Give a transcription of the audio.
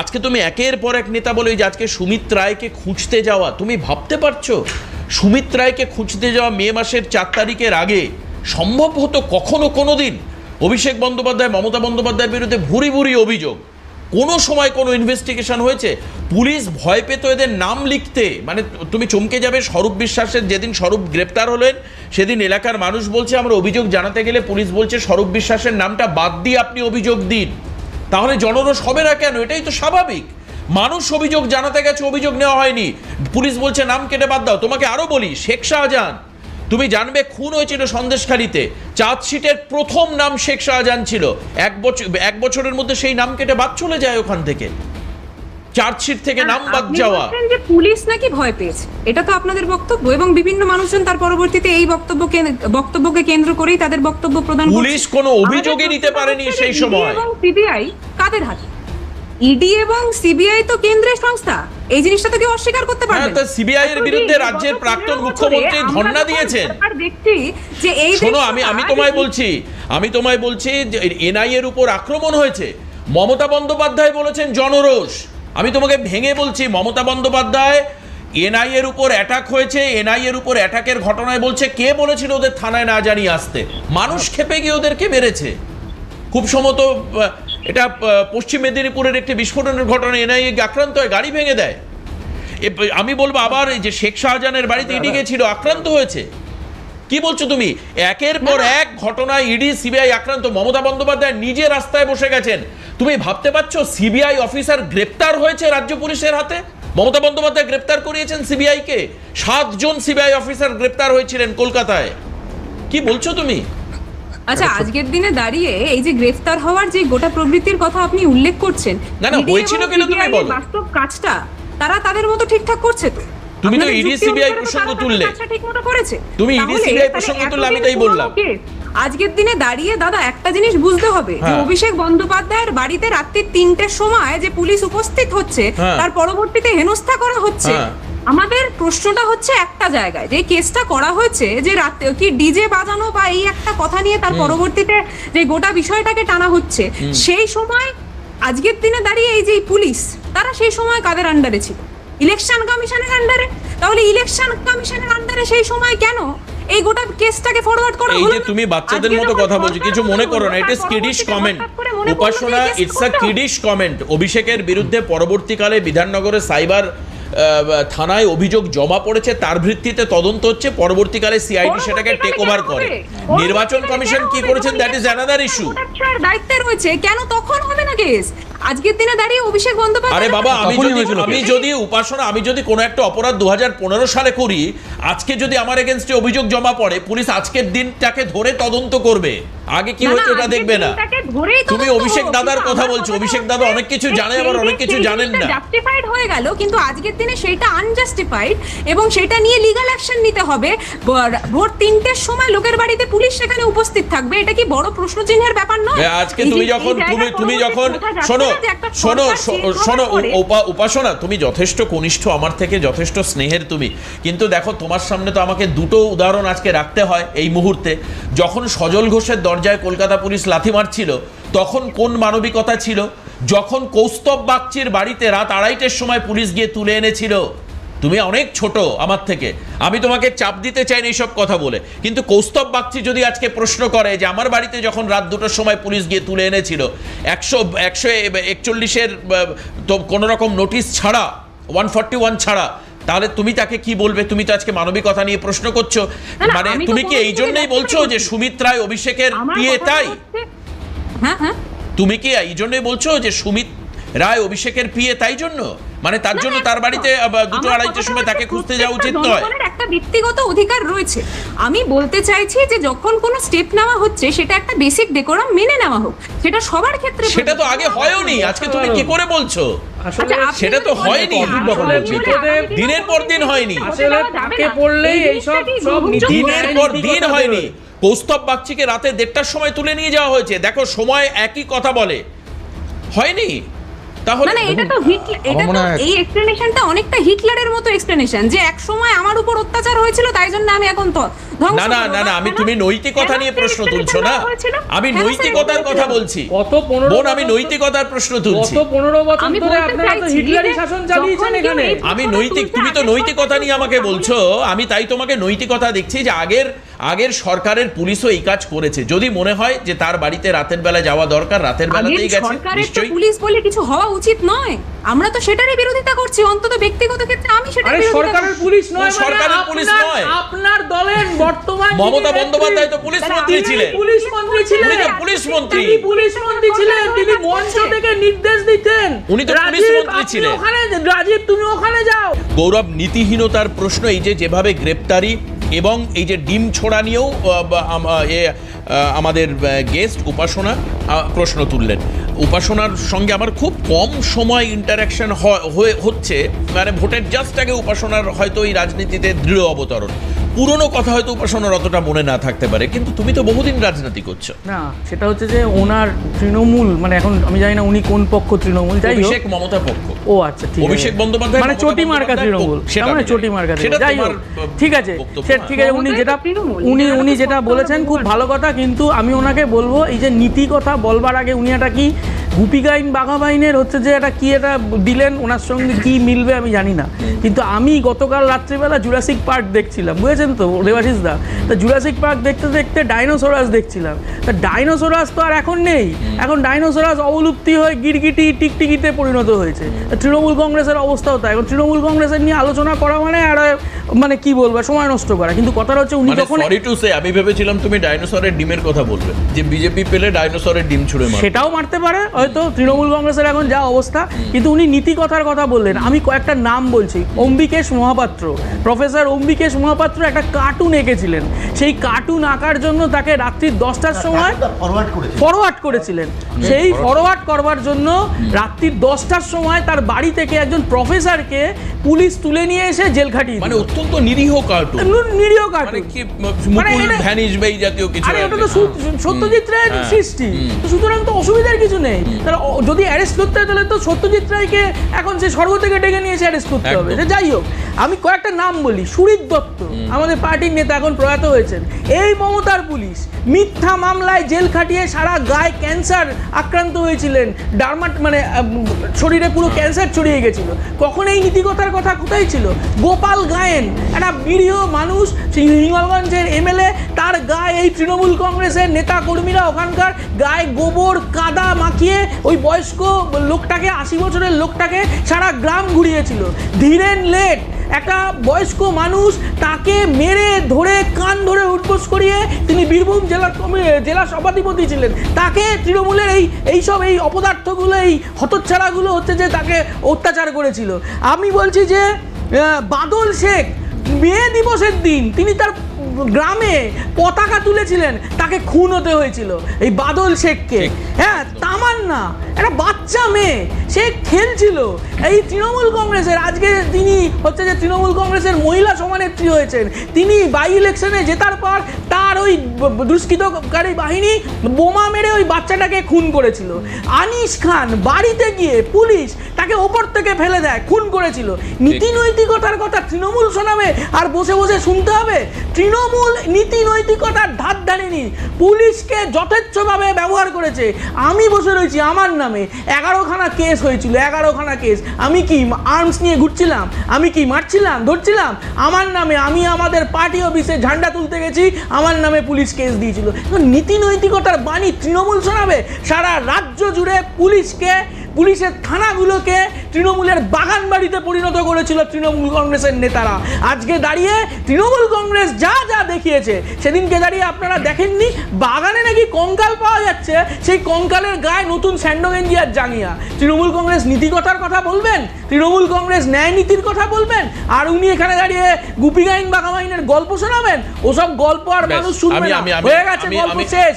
আজকে তুমি একের পর এক নেতা বলে যে আজকে সুমিত রায়কে খুঁজতে যাওয়া, তুমি ভাবতে পারছো সুমিত রায়কে খুঁজতে যাওয়া মে মাসের 4 তারিখের আগে সম্ভব হতো কখনো কোনো দিন? অভিষেক বন্দ্যোপাধ্যায় মমতা বন্দ্যোপাধ্যায়ের বিরুদ্ধে ভুরি ভুরি অভিযোগ, কোনো সময় কোনো ইনভেস্টিগেশন হয়েছে? পুলিশ ভয় পেত এদের নাম লিখতে, মানে তুমি চমকে যাবে। স্বরূপ বিশ্বাসের যেদিন স্বরূপ গ্রেপ্তার হলেন সেদিন এলাকার মানুষ বলছে আমরা অভিযোগ জানাতে গেলে পুলিশ বলছে স্বরূপ বিশ্বাসের নামটা বাদ দিয়ে আপনি অভিযোগ দিন। তাহলে জনরোষ হবে না কেন? এটাই তো স্বাভাবিক। মানুষ অভিযোগ জানাতে গেছে, অভিযোগ নেওয়া হয়নি, পুলিশ বলছে নাম কেটে বাদ দাও। তোমাকে আরো বলি, শেখ শাহজাহান, তুমি জানবে খুন হয়েছিল সন্দেশখালীতে, চার্জশিটের প্রথম নাম শেখ শাহজাহান ছিল। এক বছরের মধ্যে সেই নাম কেটে বাদ চলে যায় ওখান থেকে, চার্জশিট থেকে নাম বাদ যাওয়া। যে পুলিশ নাকি ভয় পেয়েছে, এটা তো আপনাদের বক্তব্য, এবং বিভিন্ন মানুষজন তার পরবর্তীতে এই বক্তব্যকে কেন্দ্র করেই তাদের বক্তব্য প্রদান করছে। পুলিশ কোনো অভিযোগই নিতে পারেনি সেই সময়। এবং সিবিআই কাদের হাতে? ইডি এবং সিবিআই তো কেন্দ্রের সংস্থা, এই জিনিসটা তো কেউ অস্বীকার করতে পারবে না। সিবিআই এর বিরুদ্ধে রাজ্যের প্রাক্তন মুখ্যমন্ত্রী ধর্ণা দিয়েছেন। আর দেখছি যে এই শোনো, আমি তোমায় বলছি যে এনআই এর উপর আক্রমণ হয়েছে, মমতা বন্দ্যোপাধ্যায় বলেছেন জনরোষ। আমি তোমাকে ভেঙে বলছি, মমতা বন্দ্যোপাধ্যায় এনআই এর উপর অ্যাটাক হয়েছে, এনআই এর উপর অ্যাটাকের ঘটনায় বলছে কে বলেছিল ওদের থানায় না জানিয়ে আসতে? মানুষ খেপে গিয়ে ওদেরকে মেরেছে। খুব সম্ভবত এটা পশ্চিম মেদিনীপুরের একটি বিস্ফোরণের ঘটনা, এনআইএ আক্রান্ত হয়, গাড়ি ভেঙে দেয়। আমি বলবো আবার যে শেখ শাহজাহানের বাড়িতে ইডি গেছিল, আক্রান্ত হয়েছে। কি বলছো তুমি? একের পর এক ঘটনায় ইডি সিবিআই আক্রান্ত। মমতা বন্দ্যোপাধ্যায় নিজে রাস্তায় বসে গেছেন। তুমি ভাবতে পারছো সিবিআই অফিসার গ্রেপ্তার হয়েছে রাজ্য পুলিশের হাতে? মমতা বন্দ্যোপাধ্যায় গ্রেপ্তার করিয়েছেন সিবিআই কে। 7 জন সিবিআই অফিসার গ্রেপ্তার হয়েছিলেন কলকাতায়। কি বলছো তুমি? আচ্ছা, আজকের দিনে দাঁড়িয়ে এই যে গ্রেফতার হওয়ার যে গোটা প্রবৃত্তির কথা আপনি উল্লেখ করছেন, না হয়েছিল কেন তুমি বলো? বাস্তব কাজটা তারা তাদের মতো ঠিকঠাক করছে তো? তুমি তো ইডি সিবিআই প্রসঙ্গ তুললে, ঠিকমতো করেছে। তুমি ইডি সিবিআই প্রসঙ্গ তুললে, আমি তাই বললাম। আজকের দিনে দাঁড়িয়ে দাদা একটা জিনিস বুঝতে হবে, যে অভিষেক বন্দ্যোপাধ্যায়ের বাড়িতে রাত্রি 3টের সময় যে পুলিশ উপস্থিত হচ্ছে, তার পরবর্তীতে হেনস্থা করা হচ্ছে। আমাদের প্রশ্নটা হচ্ছে একটা জায়গায়, যে কেসটা করা হয়েছে যে রাতে কি ডিজে বাজানো বা এই একটা কথা নিয়ে তার পরবর্তীতে যে গোটা বিষয়টাকে টানা হচ্ছে, সেই সময় আজকের দিনে দাঁড়িয়ে এই যে পুলিশ, তারা সেই সময় কাদের আন্ডারে ছিল? ইলেকশন কমিশনের আন্ডারে। তাহলে ইলেকশন কমিশনের আন্ডারে সেই সময় কেন এই গোটা কেসটাকে ফরওয়ার্ড করা হলো? এই যে তুমি বাচ্চাদের মতো কথা বলছো, কিছু মনে করো না, এটা kiddish comment. Upasana, it's a kiddish comment. অভিষেকের বিরুদ্ধে পরবর্তীকালে বিধাননগরের সাইবার থানায় অভিযোগ জমা পড়েছে, তার ভিত্তিতে তদন্ত হচ্ছে, পরবর্তীকালে সিআইডি সেটাকে টেক ওভার করে। নির্বাচন কমিশন কি করেছেন, দ্যাট ইজ অ্যানাদার ইস্যু। দায়িত্বে রয়েছে, কেন তখন হবে না কেস? আজকের দিনে দাঁড়িয়ে অভিষেক বন্দ্যোপাধ্যায়, আরে বাবা, আমি যদি উপাসনা, আমি যদি কোনো একটা অপরাধ 2015 সালে করি, আজকে যদি আমার এগেইনস্টে অভিযোগ জমা পড়ে, পুলিশ আজকের দিনটাকে ধরে তদন্ত করবে। আগে কি হচ্ছে ওটা দেখবে না। তুমি অভিষেক দাদার কথা বলছো, অভিষেক দাদা অনেক কিছু জানে, আবার অনেক কিছু জানেন না। জাস্টিফাইড হয়ে গেল, কিন্তু আজকের দিনে সেটা আনজাস্টিফাইড, এবং সেটা নিয়ে লিগ্যাল অ্যাকশন নিতে হবে। ভোর 3টের সময় লোকের বাড়িতে পুলিশ সেখানে উপস্থিত থাকবে, এটা কি বড় প্রশ্নচিহ্নের ব্যাপার নয়? আজকে তুমি যখন শোনো উপাসনা, তুমি যথেষ্ট কনিষ্ঠ আমার থেকে, যথেষ্ট স্নেহের তুমি, কিন্তু দেখো তোমার সামনে তো আমাকে দুটো উদাহরণ আজকে রাখতে হয় এই মুহূর্তে। যখন সজল ঘোষের দরজায় কলকাতা পুলিশ লাথি মারছিল, তখন কোন মানবিকতা ছিল? যখন কৌস্তব বাগচির বাড়িতে রাত 2:30টার সময় পুলিশ গিয়ে তুলে এনেছিল। তুমি অনেক ছোট আমার থেকে, আমি তোমাকে চাপ দিতে চাই না এইসব কথা বলে, কিন্তু কৌস্তব বাগচি যদি আজকে প্রশ্ন করে যে আমার বাড়িতে যখন রাত 2টার সময় পুলিশ গিয়ে তুলে এনেছিল 141-এর তো কোনো রকম নোটিশ ছাড়া, 141 ছাড়া, তাহলে তুমি তাকে কি বলবে? তুমি তো আজকে মানবিকতা নিয়ে প্রশ্ন করছো, মানে তুমি কি এই জন্যই বলছো যে সুমিত রায় অভিষেকের পিএ? তাই তুমি কি এই জন্যই বলছো যে সুমিত রায় অভিষেকের পিএ, তাই জন্য? মানে তার জন্য তার বাড়িতে 2-2:30টার সময় তাকে খুঁজতে যাওয়া উচিত নয়? একটা ব্যক্তিগত অধিকার রয়েছে। আমি বলতে চাইছি যে যখন কোনো স্টেপ নেওয়া হচ্ছে, সেটা একটা বেসিক ডেকোরাম মেনে নেওয়া হোক, সেটা সবার ক্ষেত্রে। সেটা তো আগে হয়ওনি, আজকে তুমি কি করে বলছো? সেটা তো হয়নি, দিনের পর দিন হয়নি, দিনের পর দিন হয়নি। কৌস্তব বাগচিকে রাতে 1:30টার সময় তুলে নিয়ে যাওয়া হয়েছে। দেখো সময় একই কথা বলে, হয়নি। তাহলে মানে এটা তো এই এক্সপ্লেনেশনটা অনেকটা হিটলারের মতো এক্সপ্লেনেশন, যে এক সময় আমার উপর অত্যাচার হয়েছিল তাই জন্য আমি এখন তো না না না না, আমি তুমি নৈতিকতা নিয়ে প্রশ্ন তুলছো না, আমি নৈতিকতার কথা বলছি। কত 15 বোন, আমি নৈতিকতার প্রশ্ন তুলছি। কত 15 বছর ধরে আপনারা তো হিটলারি শাসন চালিয়েছেন এখানে। আমি তুমি তো নৈতিকতা নিয়ে আমাকে বলছো, আমি তাই তোমাকে নৈতিকতা দেখছি যে আগের সরকারের পুলিশও এই কাজ করেছে। যদি মনে হয় যে তার বাড়িতে রাতের বেলা যাওয়া দরকার, রাতের বেলাতেই গেছে, নিশ্চয়ই। পুলিশ বলে কিছু হওয়া উচিত নয়, আমরা তো সেটারই বিরোধিতা করছি, অন্তত ব্যক্তিগত ক্ষেত্রে আমি সেটার বিরোধিতা করছি। সরকারের পুলিশ নয়, সরকারের পুলিশ নয়, আপনার দলের বর্তমান মমতা বন্দ্যোপাধ্যায় তো পুলিশ মন্ত্রী ছিলেন, পুলিশ মন্ত্রী ছিলেন, পুলিশ মন্ত্রী, তিনি পুলিশ মন্ত্রী ছিলেন, তিনি মঞ্চ থেকে নির্দেশ দিতেন, উনি তো পুলিশ মন্ত্রী ছিলেন। রাজীব, তুমি ওখানে যাও। গৌরব, নীতিহীনতার প্রশ্ন, এই যে যেভাবে গ্রেপ্তারি এবং এই যে ডিম ছোড়া নিয়েও আমাদের গেস্ট উপাসনা প্রশ্ন তুললেন। উপাসনার সঙ্গে আমার খুব কম সময় ইন্টারাকশন হচ্ছে, মানে ভোটের জাস্ট আগে উপাসনার হয়তো এই রাজনীতিতে দৃঢ় অবতরণ। পুরনো কথা হয়তো উপাসনার অতটা মনে না থাকতে পারে, কিন্তু তুমি তো বহুদিন রাজনীতি করছো। না, সেটা হচ্ছে যে ওনার তৃণমূল, মানে এখন আমি জানি না উনি কোন পক্ষ তৃণমূল, যাই হোক, অভিষেক মমতা পক্ষ। ও আচ্ছা, ঠিক আছে, অভিষেক বন্দ্যোপাধ্যায় মানে চটি মার্কা তৃণমূল, মানে চটি মার্কা, যাই হোক, ঠিক আছে, ঠিক আছে। উনি যেটা বলেছেন খুব ভালো কথা, কিন্তু আমি ওনাকে বলবো এই যে নীতি কথা বলবার আগে উনি একটা কি গুপিগাইন বাঘাবাইনের হচ্ছে যে এটা কি এটা দিলেন, ওনার সঙ্গে কি মিলবে আমি জানি না, কিন্তু আমি গতকাল রাত্রিবেলা জুরাসিক পার্ক দেখছিলাম, বুঝেছেন তো দেবাশিস দা, তা জুরাসিক পার্ক দেখতে দেখতে ডাইনোসরাস দেখছিলাম, তা ডাইনোসরাস তো আর এখন নেই, এখন ডাইনোসরাস অবলুপ্তি হয়ে গিরগিটি টিকটিকিতে পরিণত হয়েছে। তৃণমূল কংগ্রেসের অবস্থাও তাই, এখন তৃণমূল কংগ্রেসের নিয়ে আলোচনা করা মানে আর মানে কি বলবো, সময় নষ্ট করা। কিন্তু কথাটা হচ্ছে উনি যখন, সরি টু সে, আমি ভেবেছিলাম তুমি ডাইনোসরের ডিমের কথা বলবে, যে বিজেপি পেলে ডাইনোসরের ডিম ছুঁড়ে মারবে, সেটাও মারতে পারে হয়তো তৃণমূল কংগ্রেসের এখন যা অবস্থা, কিন্তু উনি নীতি কথার কথা বললেন। আমি কয়েকটা নাম বলছি। অম্বিকেশ মহাপাত্র, প্রফেসর অম্বিকেশ মহাপাত্র একটা কার্টুন এঁকেছিলেন, সেই কার্টুন আঁকার জন্য তাকে রাত্রি 10টার সময় ফরওয়ার্ড করেছিলেন, সেই ফরওয়ার্ড করবার জন্য রাত্রি 10টার সময় তার বাড়ি থেকে একজন প্রফেসরকে পুলিশ তুলে নিয়ে এসে জেল খাটিয়ে, মানে অত্যন্ত নিরীহ কার্টুন, নিরীহ কার্টুন, কি মুকুল ভ্যানিশ বা এই জাতীয় কিছু। আরে ওটা তো সত্যজিৎ রায়ের সৃষ্টি, সুতরাং তো অসুবিধার কিছু নেই। তাহলে যদি অ্যারেস্ট করতে হয় তাহলে তো সত্যজিৎ রায়কে এখন সে স্বর্গ থেকে ডেকে নিয়ে এসে অ্যারেস্ট করতে হবে। যাই হোক, আমি কয়েকটা নাম বলি। সুরিত দত্ত, আমাদের পার্টির নেতা, এখন প্রয়াত হয়েছেন। এই মমতার পুলিশ মিথ্যা মামলায় জেল খাটিয়ে সারা গায়ে ক্যান্সার আক্রান্ত হয়েছিলেন, মানে শরীরে পুরো ক্যান্সার ছড়িয়ে গেছিল। কখন এই নীতিকতার কথা কোথায় ছিল? গোপাল গায়েন, একটা নিরীহ মানুষ, হিঙ্গলগঞ্জের এমএলএ, তার গায়ে এই তৃণমূল কংগ্রেসের নেতা কর্মীরা ওখানকার গায়ে গোবর কাদা মাখিয়ে ওই বয়স্ক লোকটাকে, 80 বছরের লোকটাকে সারা গ্রাম ঘুরিয়েছিল। ধীরেন লেট, একটা বয়স্ক মানুষ, তাকে মেরে ধরে কান ধরে উঠবোস করিয়ে, তিনি বীরভূম জেলা সভাধিপতি ছিলেন, তাকে তৃণমূলের এইসব এই অপদার্থগুলো, এই হতচ্ছাড়াগুলো হচ্ছে যে তাকে অত্যাচার করেছিল। আমি বলছি যে বাদল শেখ, মে দিবসের দিন তিনি তার গ্রামে পতাকা তুলেছিলেন, তাকে খুন হতে হয়েছিল এই বাদল শেখকে। হ্যাঁ, তামান্না একটা বাচ্চা মেয়ে, সে খেলছিল এই তৃণমূল কংগ্রেসের, আজকে তিনি হচ্ছে যে তৃণমূল কংগ্রেসের মহিলা সভানেত্রী হয়েছেন। তিনি বাই ইলেকশনে জেতার পর তার ওই দুষ্কৃতকারী বাহিনী বোমা মেরে ওই বাচ্চাটাকে খুন করেছিল। আনিস খান বাড়িতে গিয়ে পুলিশ তাকে ওপর থেকে ফেলে দেয়, খুন করেছিল। নীতি নৈতিকতার কথা তৃণমূল শোনাবে আর বসে বসে শুনতে হবে? তৃণমূল নীতি নৈতিকতার ধার ধারেনি, পুলিশকে যথেচ্ছভাবে ব্যবহার করেছে। আমি বসে রয়েছি, আমার নামে 11খানা কেস হয়েছিল, 11খানা কেস। আমি কি আর্মস নিয়ে ঘুরছিলাম? আমি কি মারছিলাম, ধরছিলাম? আমার নামে, আমি আমাদের পার্টি অফিসে ঝান্ডা তুলতে গেছি, আমার নামে পুলিশ কেস দিয়েছিল। নীতি নৈতিকতার বাণী তৃণমূল শোনাবে? সারা রাজ্য জুড়ে পুলিশের থানাগুলোকে তৃণমূলের বাগান বাড়িতে পরিণত করেছিল তৃণমূল কংগ্রেসের নেতারা। আজকে দাঁড়িয়ে তৃণমূল কংগ্রেস যা যা দেখিয়েছে, সেদিনকে দাঁড়িয়ে আপনারা দেখেননি বাগানে নাকি কঙ্কাল পাওয়া যাচ্ছে, সেই কঙ্কালের গায়ে নতুন স্যান্ডো গেঞ্জি আর জাঙ্গিয়া। তৃণমূল কংগ্রেস নীতিকতার কথা বলবেন, তৃণমূল কংগ্রেস ন্যায় নীতির কথা বলবেন, আর উনি এখানে দাঁড়িয়ে গুপিগাইন বাঘাবাইনের গল্প শোনাবেন? ওসব গল্প আর মানুষ শুনবে না, হয়ে গেছে গল্প শেষ।